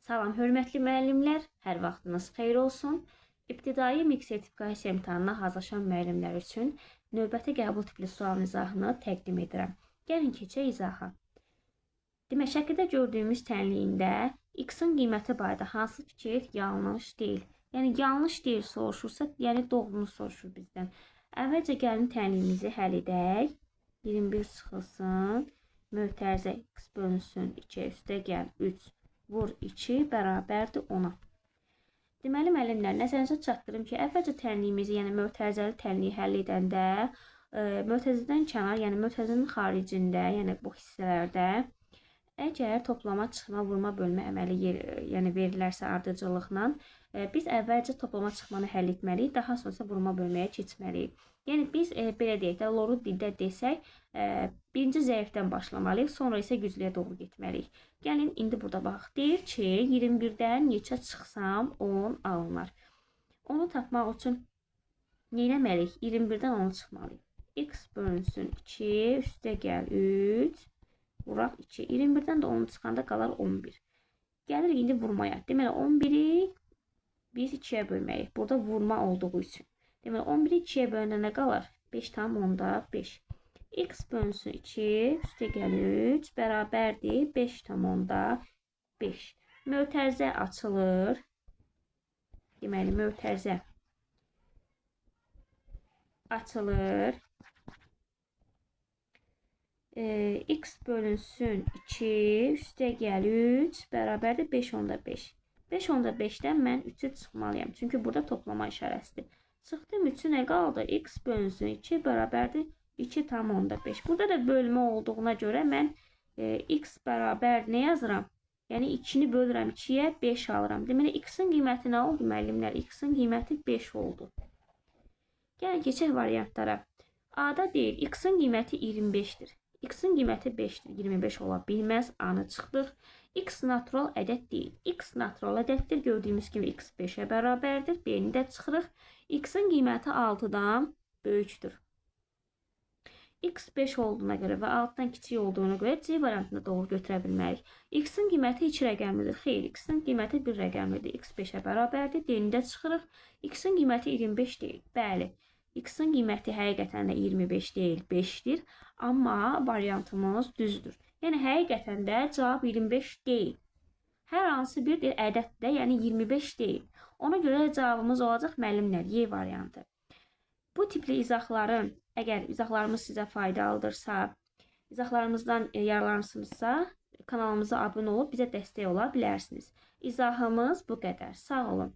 Salam, hörmətli müəllimlər, hər vaxtınız xeyir olsun. İbtidai MİQ sertifikasiya imtahanına hazırlaşan müəllimlər üçün növbəti qəbul tipli sual izahını təqdim edirəm. Gəlin keçək izaha. Demək, şəkildə gördüyümüz tənliyində x-in qiyməti barədə hansı fikir yanlış deyil. Yəni, yanlış deyil soruşursa, yəni doğrunu soruşur bizdən. Əvvəlcə gəlin tənliyimizi həll edək. 21 çıxılsın, mötərizə x bölünsün 2 üstə gəl 3. Vur 2 bərabərdir 10-a. Deməli, müəllimlər, nəzərinizə çatdırım ki, əvvəlcə tənliyimizi, yəni mötərizəli tənliyi həll edəndə mötərizədən kənar, yəni mötərizənin xaricində, yəni bu hissələrdə əgər toplama, çıxma, vurma, bölmə əməli yəni verilərsə ardıcıllıqla, biz əvvəlcə toplama, çıxmanı həll etməliyik, daha sonra vurma, bölməyə keçməliyik. Yəni, biz belə deyək də, loru dildə desək, birinci zəifdən başlamalıyıq, sonra isə güclüyə doğru getməliyik. Gəlin, indi burada bax, deyir ki, 21-dən neçə çıxsam 10 alınır. Onu tapmaq üçün nə etməliyik? 21-dən 10 çıxmalıyıq. X bölünsün 2, üstə gəl 3, vuraq 2. 21-dən də 10 çıxanda qalar 11. Gəlir indi vurmaya. Deməli, 11-i biz 2-yə bölməyik. Burada vurma olduğu üçün. Deməli, 11-i 2-yə bölündə nə qalar? 5,5. X bölünsün 2, üstə gəl 3, bərabərdir 5,5. Mötərizə açılır. Deməli, mötərizə açılır. X bölünsün 2, üstə gəl 3, bərabərdir 5,5. 5,5-dən mən 3-ü çıxmalıyam. Çünki burada toplama işarəsidir. Çıxdım 3-ü nə qaldı? X bölünsün 2, bərabərdir 2,5. Burada da bölmə olduğuna görə mən x bərabər nə yazıram? Yəni 2-ni bölürəm 2-yə 5 alıram. Deməli, x-in qiyməti nə oldu müəllimlər? X-in qiyməti 5 oldu. Gəlin, keçək variantlara. A-da deyil, x-in qiyməti 25-dir. X-in qiyməti 5-dir, 25 ola bilməz, A-nı çıxdıq. X natural ədəd deyil. X natural ədəddir, gördüyümüz kimi x 5-ə bərabərdir, B-ni də çıxırıq. X-in qiyməti 6-dan böyükdür. X 5 olduğuna görə və 6-dan kiçik olduğuna görə C variantını doğru götürə bilmərik. X-in qiyməti 2 rəqəmlidir. Xeyr, X-in qiyməti 1 rəqəmlidir. X 5-ə bərabərdir, D-ni də çıxırıq. X-in qiyməti 25 deyil. Bəli. X-in qiyməti həqiqətən də 25 deyil, 5-dir. Amma variantımız düzdür. Yəni, həqiqətən də cavab 25 deyil. Hər hansı bir ədəddə, yəni 25 deyil. Ona görə cavabımız olacaq müəllimlər, Y variantı. Bu tipli izahların, əgər izahlarımız sizə faydalıdırsa, izahlarımızdan yararlanırsınızsa, kanalımıza abunə olub bizə dəstək ola bilərsiniz. İzahımız bu qədər. Sağ olun.